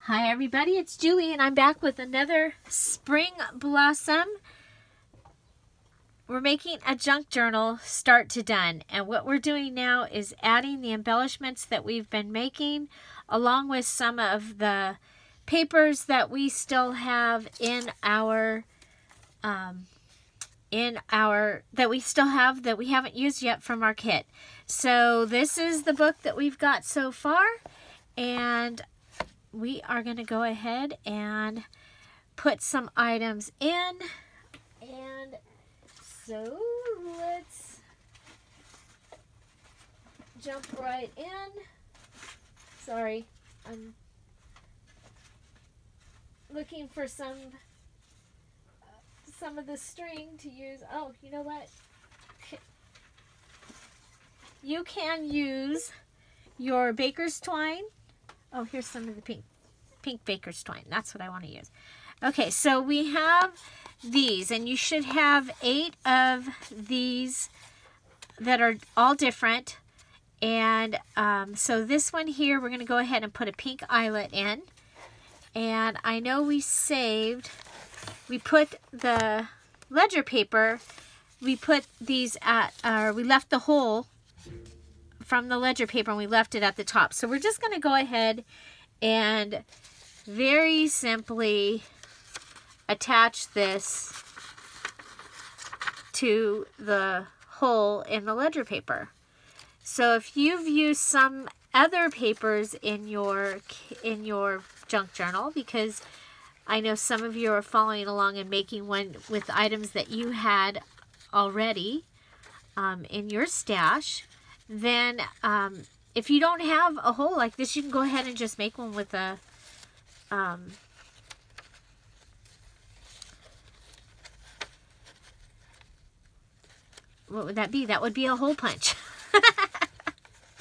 Hi everybody, it's Julie and I'm back with another spring blossom. We're making a junk journal start to done, and what we're doing now is adding the embellishments that we've been making along with some of the papers that we still have that we haven't used yet from our kit. So this is the book that we've got so far, and we are going to go ahead and put some items in. And so let's jump right in. Sorry, I'm looking for some of the string to use. Oh, you know what? You can use your baker's twine. Oh, here's some of the pink baker's twine. That's what I want to use. Okay, so we have these, and you should have 8 of these that are all different. And so this one here, we're going to go ahead and put a pink eyelet in. And I know we put the ledger paper, we put these we left the hole from the ledger paper and we left it at the top. So we're just going to go ahead and very simply attach this to the hole in the ledger paper. So if you've used some other papers in your junk journal, because I know some of you are following along and making one with items that you had already in your stash, then if you don't have a hole like this, you can go ahead and just make one with a what would that be? That would be a hole punch.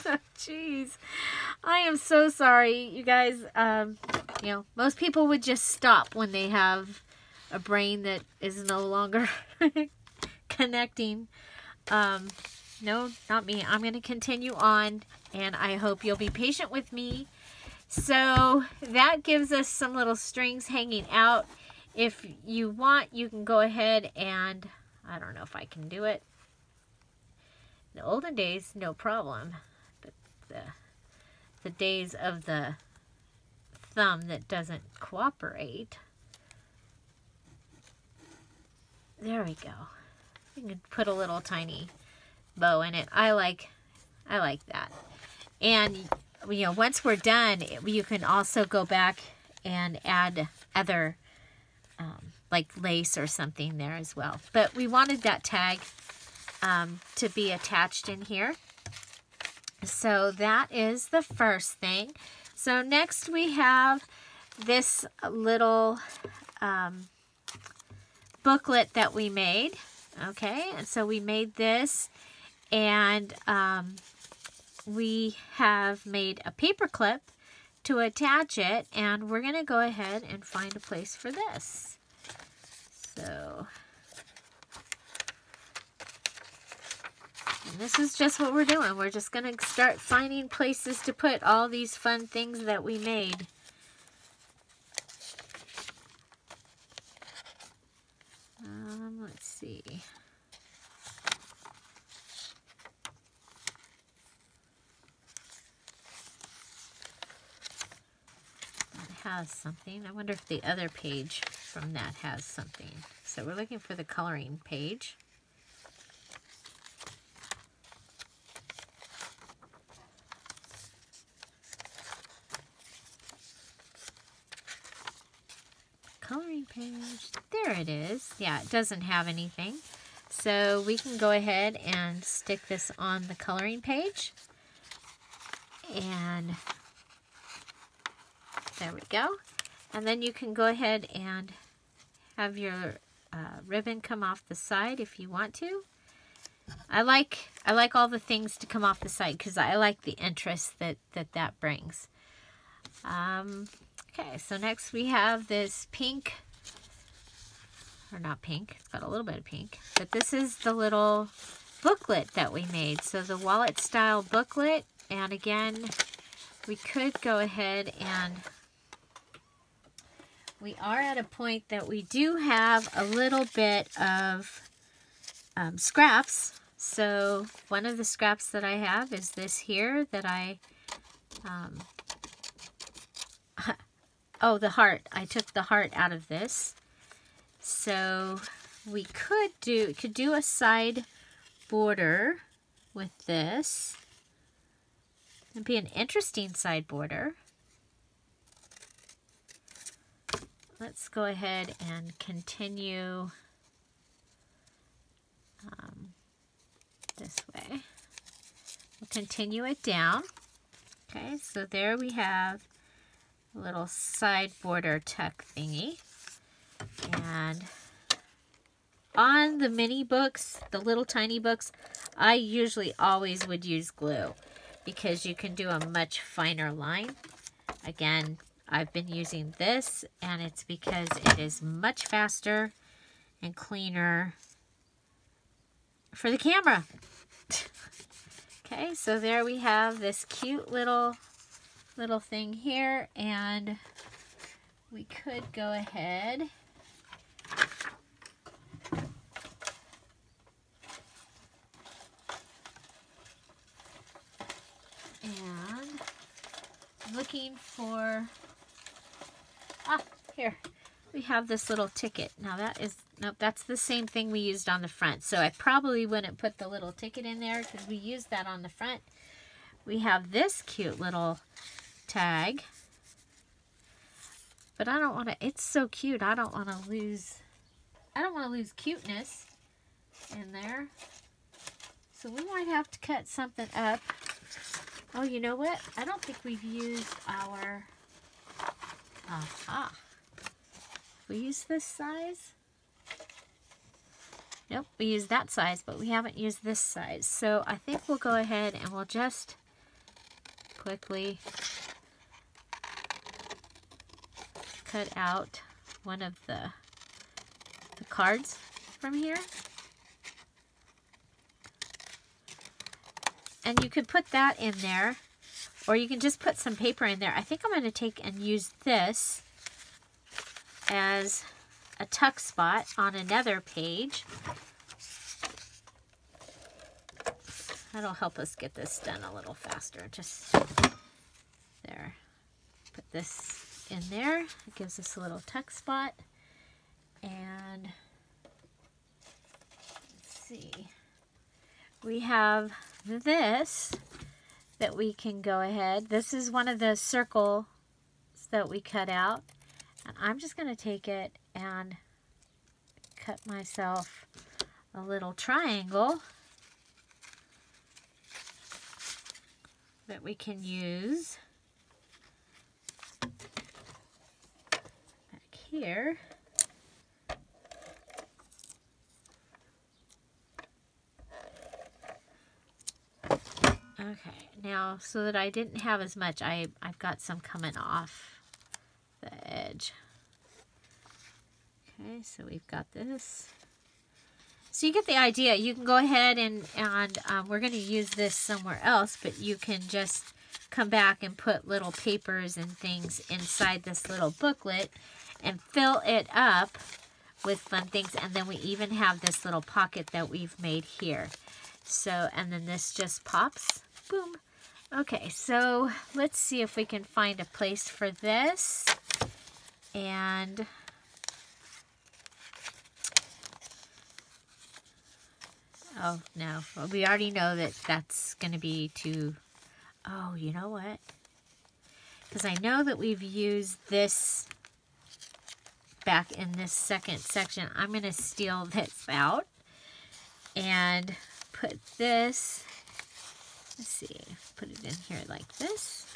Oh, jeez. I am so sorry, you guys. You know, most people would just stop when they have a brain that is no longer connecting. No, not me. I'm going to continue on, and I hope you'll be patient with me. So that gives us some little strings hanging out. If you want, you can go ahead and, I don't know if I can do it. In the olden days, no problem. But the days of the thumb that doesn't cooperate. There we go. You can put a little tiny bow in it. I like that. And you know, once we're done, you can also go back and add other like lace or something there as well. But we wanted that tag to be attached in here. So that is the first thing. So next we have this little booklet that we made. Okay, and so we made this, and we have made a paper clip to attach it, and we're going to go ahead and find a place for this. So, and this is just what we're doing. We're just going to start finding places to put all these fun things that we made. Let's see. That has something. I wonder if the other page from that has something. So we're looking for the coloring page. Coloring page. There it is. Yeah, it doesn't have anything. So we can go ahead and stick this on the coloring page. And there we go. And then you can go ahead and have your ribbon come off the side if you want to. I like all the things to come off the side because I like the interest that brings. Okay, so next we have this pink, or not pink, it's got a little bit of pink, but this is the little booklet that we made. So the wallet style booklet, and again, we could go ahead and we are at a point that we do have a little bit of scraps. So one of the scraps that I have is this here that I, oh, the heart. I took the heart out of this. So we could do a side border with this. It'd be an interesting side border. Let's go ahead and continue this way. We'll continue it down. Okay, so there we have a little side border tuck thingy. And on the mini books, the little tiny books, I usually always would use glue because you can do a much finer line. Again, I've been using this, and it's because it is much faster and cleaner for the camera. Okay, so there we have this cute little thing here, and we could go ahead and looking for, here we have this little ticket. Now that is, nope, that's the same thing we used on the front. So I probably wouldn't put the little ticket in there because we used that on the front. We have this cute little tag, but I don't want to, it's so cute. I don't want to lose cuteness in there. So we might have to cut something up. Oh, you know what? I don't think we've used our, we use this size? Nope, we use that size, but we haven't used this size. So I think we'll go ahead and we'll just quickly cut out one of the cards from here. And you could put that in there, or you can just put some paper in there. I think I'm going to take and use this as a tuck spot on another page. That'll help us get this done a little faster. Just there. Put this in there. It gives us a little tuck spot. And let's see. We have this that we can go ahead. This is one of the circles that we cut out. And I'm just going to take it and cut myself a little triangle that we can use back here. Okay, now so that I didn't have as much, I've got some coming off the edge. Okay, so we've got this. So you get the idea. You can go ahead and we're going to use this somewhere else, but you can just come back and put little papers and things inside this little booklet and fill it up with fun things. And then we even have this little pocket that we've made here. So, and then this just pops. Boom. Okay, so let's see if we can find a place for this. And oh, no. Well, we already know that that's going to be too... Oh, you know what? Because I know that we've used this back in this second section. I'm going to steal this out and put this... Let's see. Put it in here like this.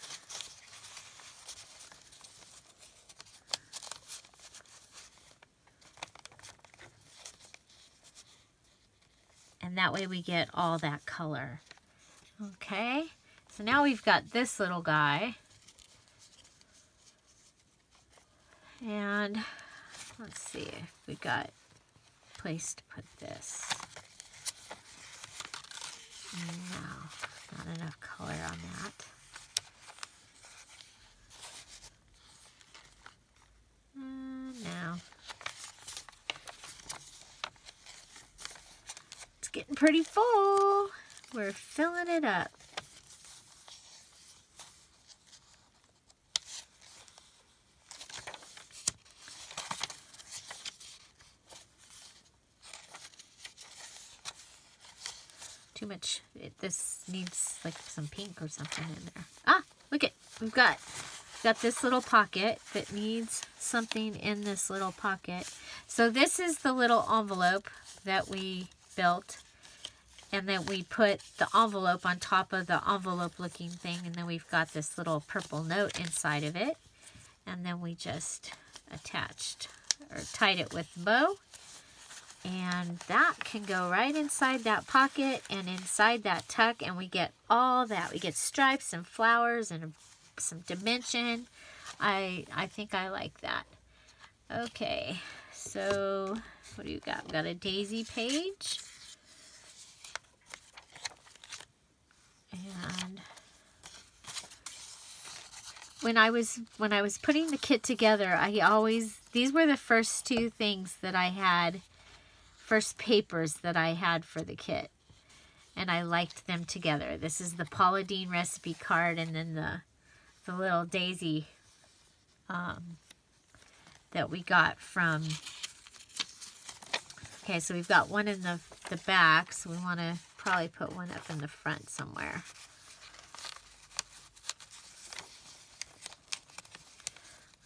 And that way we get all that color. Okay, so now we've got this little guy. And let's see if we got a place to put this. No, not enough color on that. getting pretty full. We're filling it up. Too much. This needs like some pink or something in there. Ah, look it. We've got this little pocket that needs something in this little pocket. So this is the little envelope that we built. And then we put the envelope on top of the envelope looking thing. And then we've got this little purple note inside of it. And then we just attached or tied it with the bow. And that can go right inside that pocket and inside that tuck. And we get all that. We get stripes and flowers and some dimension. I think I like that. Okay, so what do you got? We've got a daisy page. And when I was putting the kit together, these were the first two things that I had, first papers that I had for the kit. And I liked them together. This is the Paula Deen recipe card, and then the little daisy that we got from, okay, so we've got one in the back, so we want to probably put one up in the front somewhere.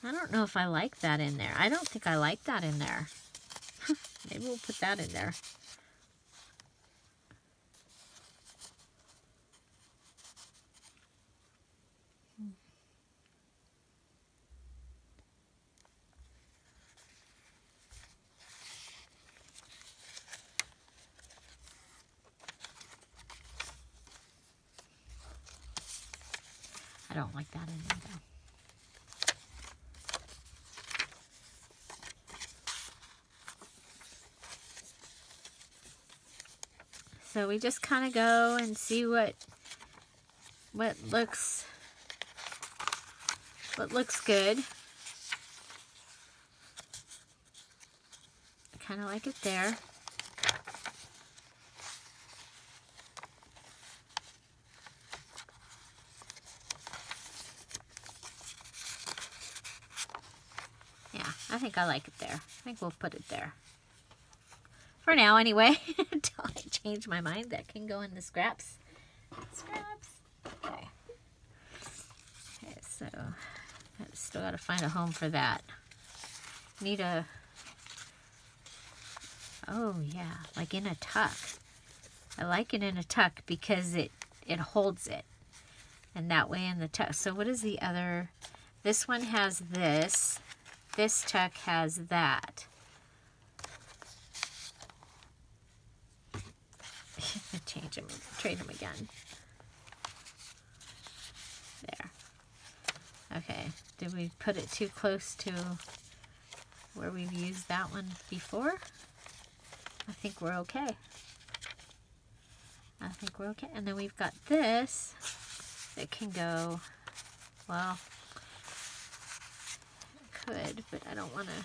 I don't know if I like that in there. I don't think I like that in there. Maybe we'll put that in there. I don't like that in there though. So we just kind of go and see what looks good. I kind of like it there. I think I like it there. I think we'll put it there. For now, anyway. Until I change my mind. That can go in the scraps. Scraps. Okay. Okay, so I've still got to find a home for that. Need a... Oh, yeah. Like in a tuck. I like it in a tuck because it holds it. And that way in the tuck. So what is the other... This one has this. This tuck has that. Change them, trade them again. There. Okay. Did we put it too close to where we've used that one before? I think we're okay. I think we're okay. And then we've got this that can go, well, could, but I don't want to.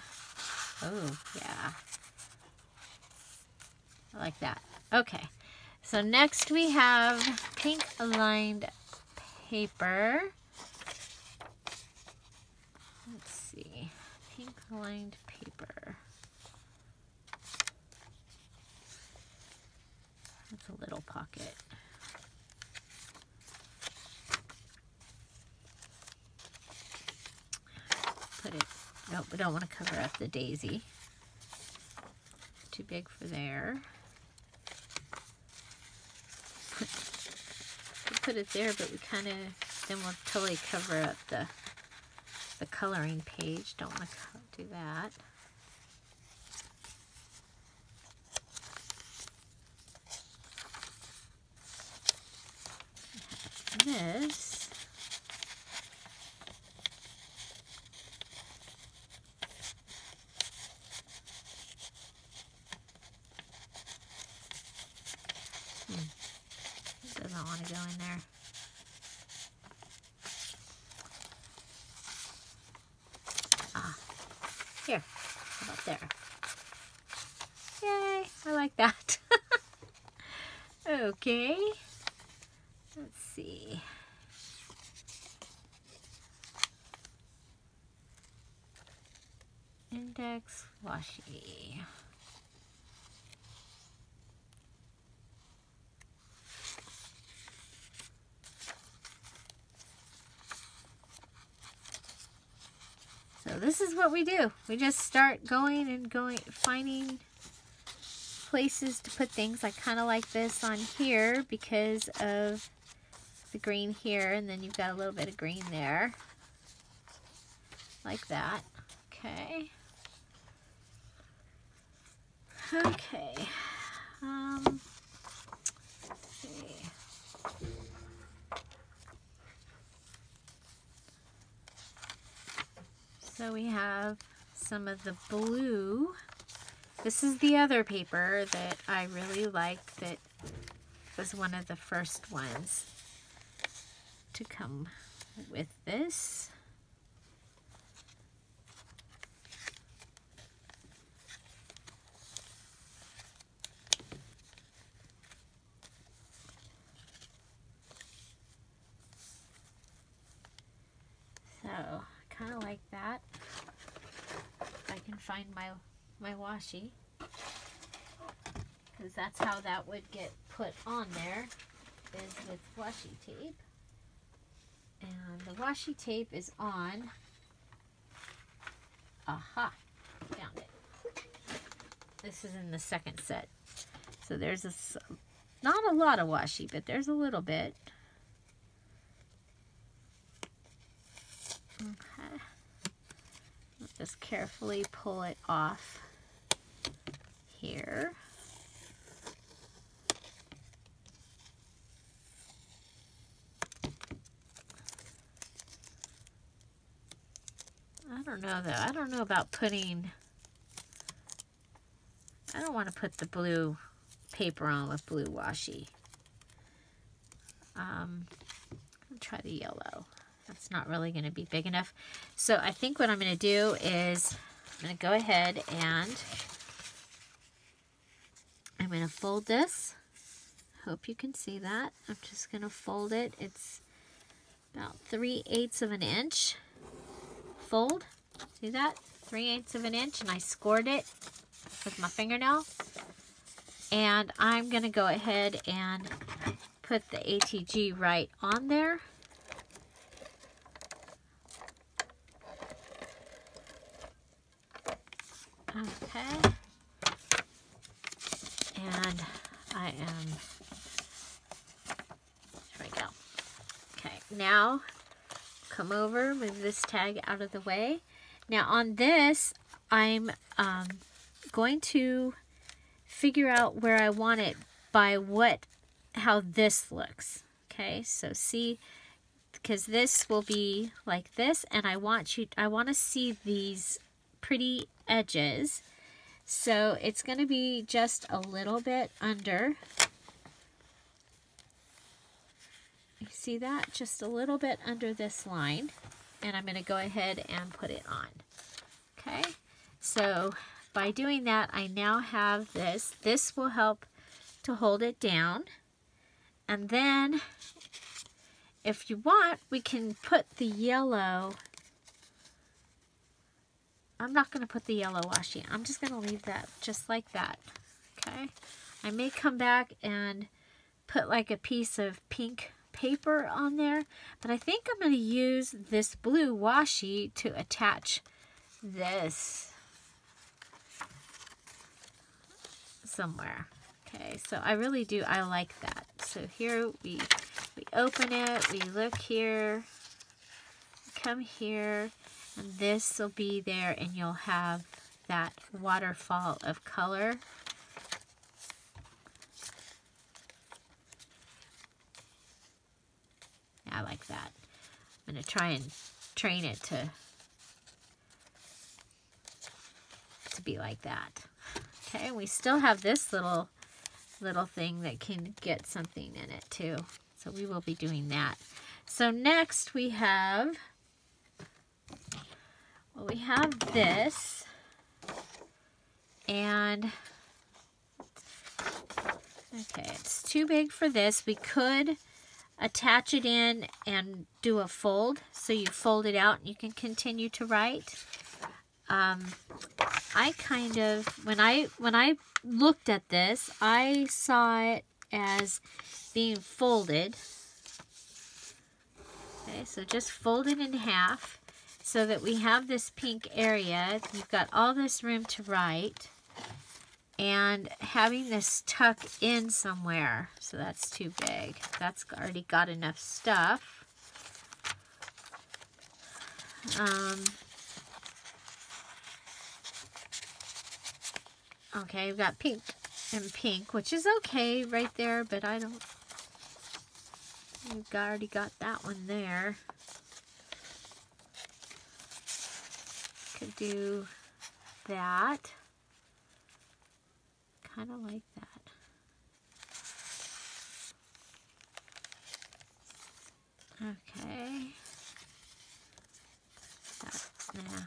Oh, yeah. I like that. Okay. So next we have pink lined paper. Let's see. Pink lined paper. That's a little pocket. Put it, nope, we don't want to cover up the daisy. Too big for there. We put it there, but we kind of, then we'll totally cover up the coloring page. Don't want to do that. This. It doesn't want to go in there. Ah, here. How about there? Yay, I like that. Okay. Let's see. Index washi. So this is what we do. We just start going and going, finding places to put things. I kind of like this on here because of the green here, and then you've got a little bit of green there, like that. Okay. Okay. Let's see. So we have some of the blue. This is the other paper that I really like, that was one of the first ones to come with this. So I kind of like that. If I can find my washi, because that's how that would get put on there, is with washi tape. And the washi tape is on. Aha, found it. This is in the second set. So there's not a lot of washi, but there's a little bit. Okay. Just carefully pull it off here. I don't know though. I don't know about putting, I don't want to put the blue paper on with blue washi. I'll try the yellow. That's not really going to be big enough. So I think what I'm going to do is I'm going to go ahead and I'm going to fold this. Hope you can see that. I'm just going to fold it. It's about 3/8 of an inch. Fold. See that? 3/8 of an inch, and I scored it with my fingernail. And I'm going to go ahead and put the ATG right on there. Okay. And I am, there we go. Okay, now come over, move this tag out of the way. Now on this, I'm going to figure out where I want it by how this looks. Okay, so see, because this will be like this, and I want to see these pretty edges. So it's going to be just a little bit under. You see that? Just a little bit under this line. And I'm going to go ahead and put it on. Okay? So by doing that, I now have this. This will help to hold it down. And then, if you want, we can put the yellow. I'm not going to put the yellow washi. I'm just going to leave that just like that. Okay? I may come back and put like a piece of pink paper on there, but I think I'm going to use this blue washi to attach this somewhere. Okay, so I really do, I like that. So here we open it, we look here, come here, and this will be there, and you'll have that waterfall of color. I like that. I'm going to try and train it to be like that. Okay, we still have this little thing that can get something in it too. So we will be doing that. So next we have, well, we have this, and Okay, it's too big for this. We could attach it in and do a fold. So you fold it out and you can continue to write. I kind of, when I looked at this, I saw it as being folded. Okay, so just fold it in half so that we have this pink area. You've got all this room to write. And having this tuck in somewhere. So that's too big. That's already got enough stuff. Okay, we've got pink and pink, which is okay right there, but I don't... We've already got that one there. Could do that. Kind of like that. Okay. Yeah.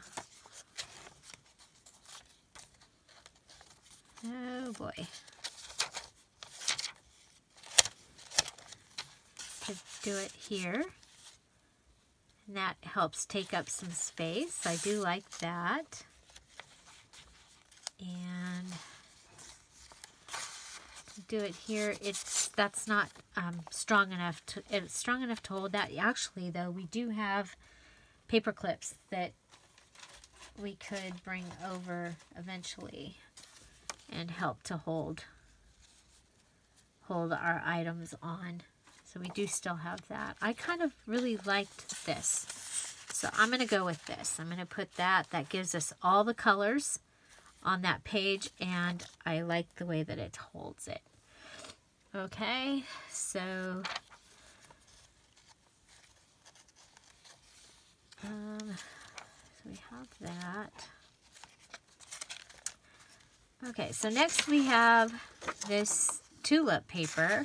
Oh boy. Could do it here. And that helps take up some space. I do like that. And do it here. That's not strong enough to, it's strong enough to hold that. Actually though, we do have paper clips that we could bring over eventually and help to hold our items on. So we do still have that. I kind of really liked this. So I'm going to go with this. I'm going to put that. That gives us all the colors on that page, and I like the way that it holds it. Okay, so we have that. Okay, so next we have this tulip paper.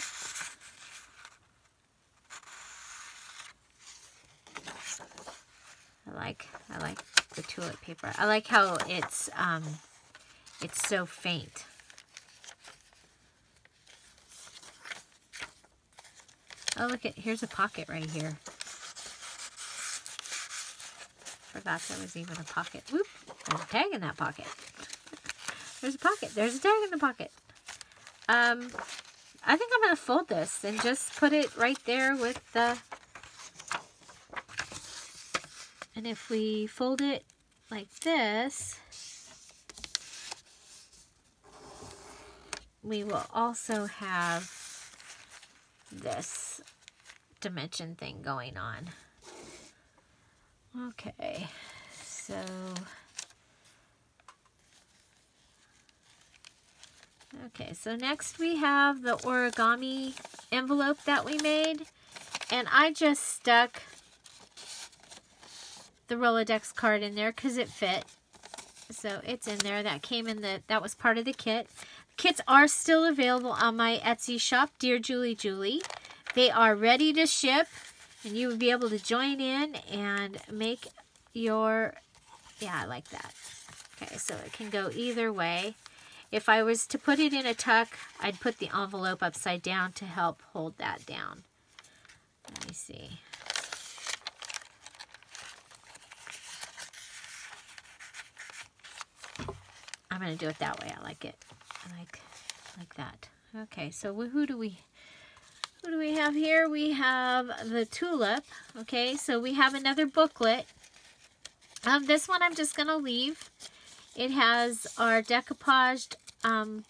I like the tulip paper. I like how it's so faint. Oh, look at, here's a pocket right here. Forgot there was even a pocket. Whoop, there's a tag in that pocket. There's a pocket. There's a tag in the pocket. I think I'm going to fold this and just put it right there with the... And if we fold it like this, we will also have this dimension thing going on. Okay, so next we have the origami envelope that we made, and I just stuck the Rolodex card in there because it fit. So it's in there. That came in that was part of the kit. Kits are still available on my Etsy shop, Dearjuliejulie. They are ready to ship, and you would be able to join in and make your, yeah, I like that. Okay, so it can go either way. If I was to put it in a tuck, I'd put the envelope upside down to help hold that down. Let me see. I'm going to do it that way. I like it. I like that. Okay, so who do we have here? We have the tulip. Okay, so we have another booklet. This one I'm just going to leave. It has our decoupaged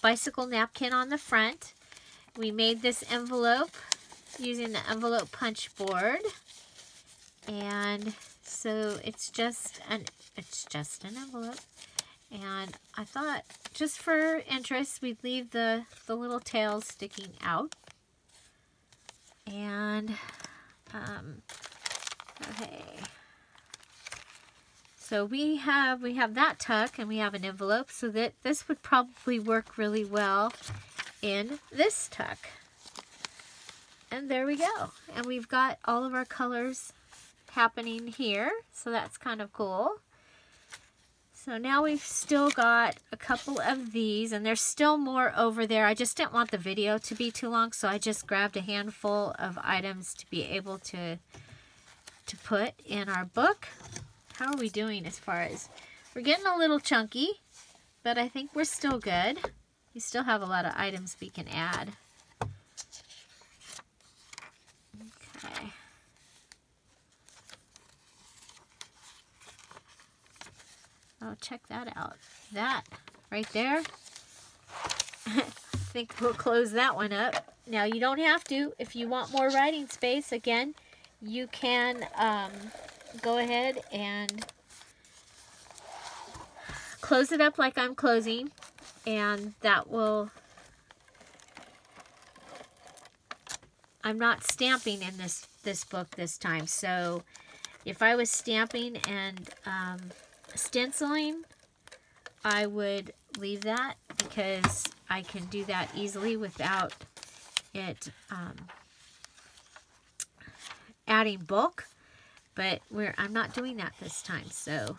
bicycle napkin on the front. We made this envelope using the envelope punch board. And so it's just an envelope. And I thought, just for interest, we'd leave the little tails sticking out. And, okay. So we have that tuck, and we have an envelope, so that this would probably work really well in this tuck. And there we go. And we've got all of our colors happening here, so that's kind of cool. So now we've still got a couple of these, and there's still more over there. I just didn't want the video to be too long, so I just grabbed a handful of items to be able to put in our book. How are we doing as far as... We're getting a little chunky, but I think we're still good. We still have a lot of items we can add. Okay. Oh, check that out. That right there. I think we'll close that one up. Now, you don't have to. If you want more writing space, again, you can go ahead and close it up like I'm closing, and that will... I'm not stamping in this book this time, so if I was stamping and stenciling, I would leave that because I can do that easily without it adding bulk. But I'm not doing that this time, so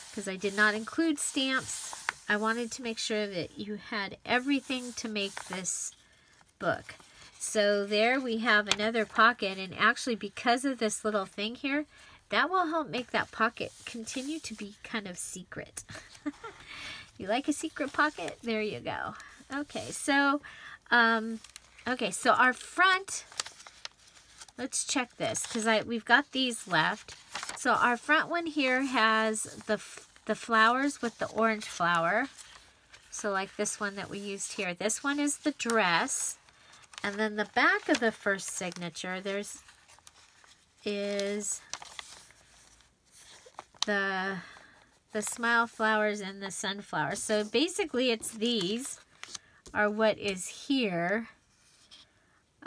because I did not include stamps, I wanted to make sure that you had everything to make this book. So there we have another pocket, and actually because of this little thing here, that will help make that pocket continue to be kind of secret. You like a secret pocket? There you go. Okay, so our front, let's check this because we've got these left. So our front one here has the flowers with the orange flower. So like this one that we used here. This one is the dress. And then the back of the first signature, is the smile flowers and the sunflower. So basically it's these are what is here.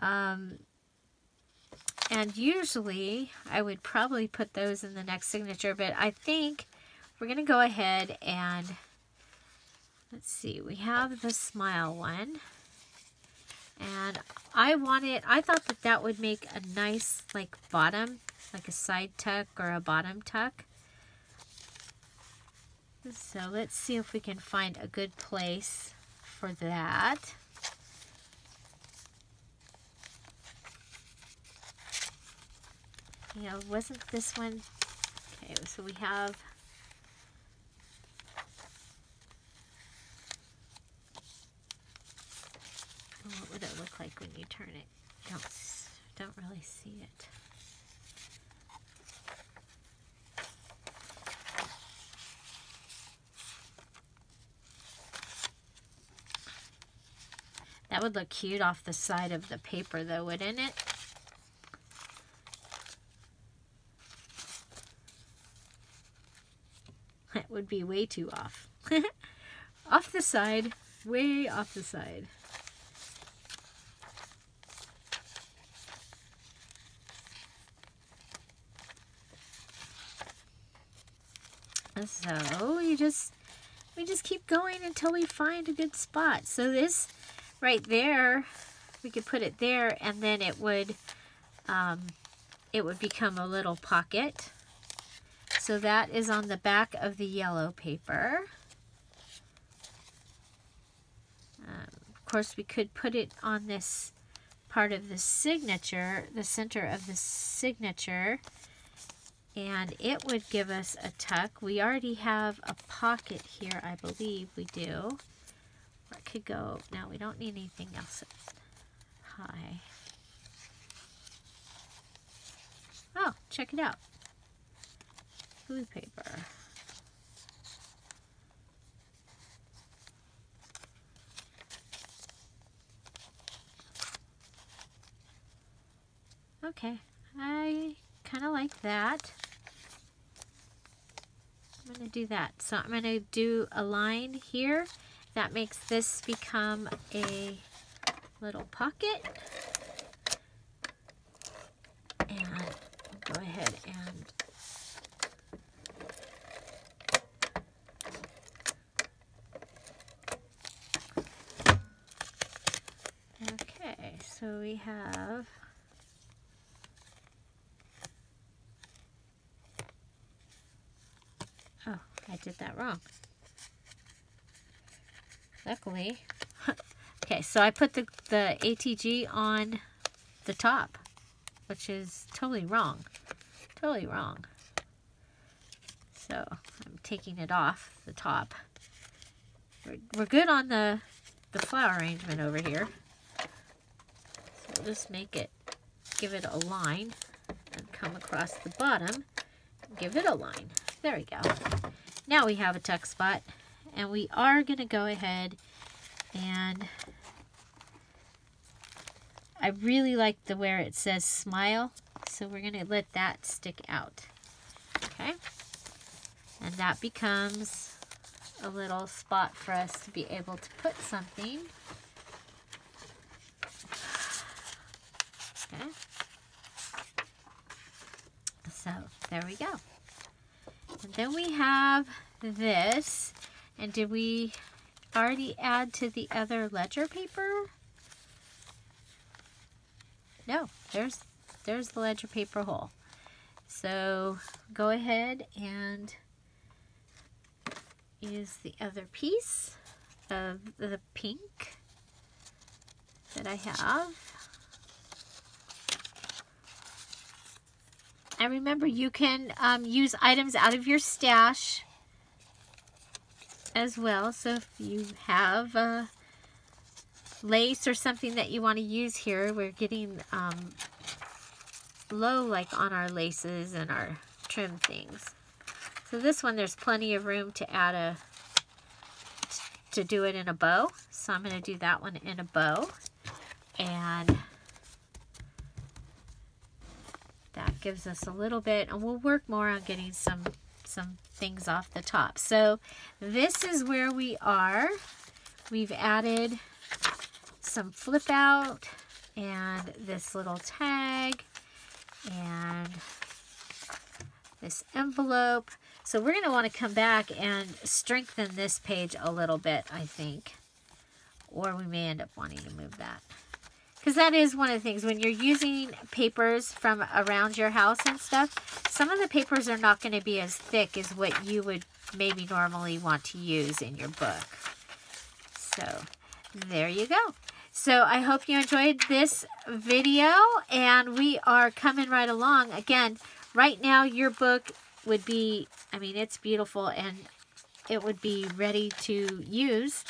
And usually I would probably put those in the next signature, but I think we're going to go ahead and, let's see, we have the smile one. And I thought that would make a nice like bottom, like a side tuck or a bottom tuck. So let's see if we can find a good place for that. You know, wasn't this one? Okay, so we have... What would it look like when you turn it? Don't really see it. That would look cute off the side of the paper though, wouldn't it? That would be way too off. Off the side, way off the side. So we just keep going until we find a good spot. So this right there, we could put it there, and then it would become a little pocket. So that is on the back of the yellow paper. Of course, we could put it on this part of the signature, the center of the signature, and it would give us a tuck. We already have a pocket here, I believe we do. Or it could go, now we don't need anything else high. Oh, check it out. Blue paper. Okay, I kind of like that. I'm going to do that. So I'm going to do a line here. That makes this become a little pocket. And I'll go ahead and okay, so we have did that wrong. Luckily. Okay, so I put the ATG on the top, which is totally wrong. Totally wrong. So I'm taking it off the top. We're good on the flower arrangement over here. So we'll just make it, give it a line and come across the bottom and give it a line. There we go. Now we have a tuck spot, and we are going to go ahead and I really like where it says smile, so we're going to let that stick out. Okay? And that becomes a little spot for us to be able to put something. Okay. So there we go. And then we have this. And did we already add to the other ledger paper? No, there's the ledger paper hole. So go ahead and use the other piece of the pink that I have. And remember, you can use items out of your stash as well. So if you have lace or something that you want to use here, we're getting low like on our laces and our trim things. So this one, there's plenty of room to add to do it in a bow. So I'm going to do that one in a bow, and that gives us a little bit, and we'll work more on getting some things off the top. So this is where we are. We've added some flip out and this little tag and this envelope. So we're going to want to come back and strengthen this page a little bit, I think. Or we may end up wanting to move that. Because that is one of the things, when you're using papers from around your house and stuff, some of the papers are not going to be as thick as what you would maybe normally want to use in your book. So there you go. So I hope you enjoyed this video, and we are coming right along. Again, right now your book would be, I mean, it's beautiful and it would be ready to use.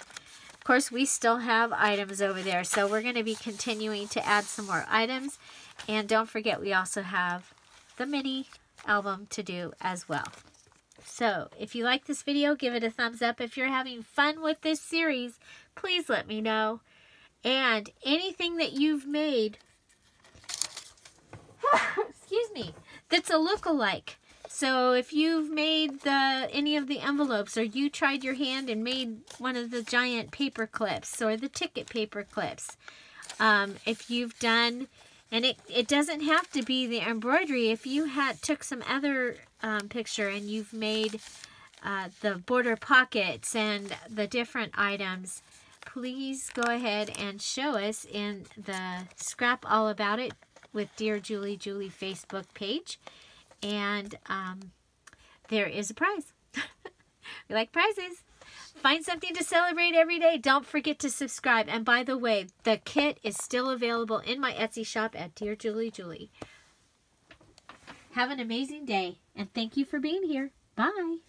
Of course, we still have items over there, so we're going to be continuing to add some more items. And don't forget, we also have the mini album to do as well. So if you like this video, give it a thumbs up. If you're having fun with this series, please let me know. And anything that you've made, excuse me, that's a look-alike. So if you've made any of the envelopes, or you tried your hand and made one of the giant paper clips or the ticket paper clips, if you've done, and it doesn't have to be the embroidery, if you took some other picture and you've made the border pockets and the different items, please go ahead and show us in the Scrap All About It with Dearjuliejulie Facebook page. And there is a prize. We like prizes. Find something to celebrate every day. Don't forget to subscribe. And by the way, the kit is still available in my Etsy shop at Dearjuliejulie. Have an amazing day, and thank you for being here. Bye.